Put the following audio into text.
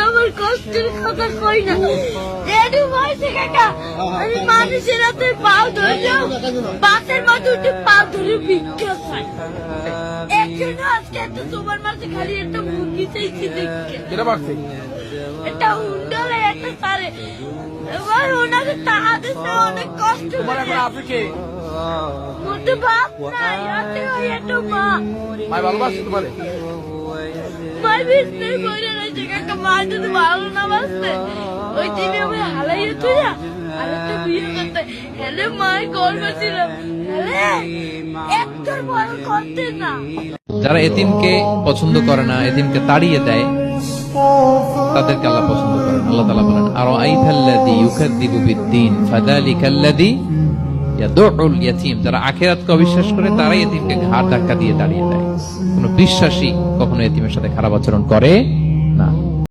আমার কষ্টের কথা কই না রেডি হয়েছে কাকা। আমি মানুষের হাতে পাও ধরলেও বাসের মতো উঠে পাও ধরে ভিক্ষা চাই। একজন আজকে এত তোমার মাঝে খালি একটা মুরগি চাইছি দেখে একটা উন্ডলে একটা সারে এবার ওনাকে তাহাতে অনেক কষ্ট মধ্যে বাপ নাই হাতে ওই একটা মা ভালোবাসি তোমার মাই বিস্তে বইরে রয়েছে কাকা। মা যদি ভালো না বাসতে ওই দিনে আমি হালাইয়ে তুই আর একটা বিয়ে করতে হেলে মায়ের গর্ব ছিল হেলে একটার বড় করতে না। যারা এতিমকে পছন্দ করে না, এতিমকে তাড়িয়ে দেয়, তাদেরকে আল্লাহ পছন্দ করেন। আল্লাহ তাআলা বলেন, আরাআইতাল্লাযী ইউকাযযিবু বিদ্দীন ফাযালিকাল্লাযী ইয়াদউল ইয়াতীম। যারা আখিরাতকে অবিশ্বাস করে তারাই এতিমকে ঘাড় ধাক্কা দিয়ে তাড়িয়ে দেয়। কোন বিশ্বাসী কখনো এতিমের সাথে খারাপ আচরণ করে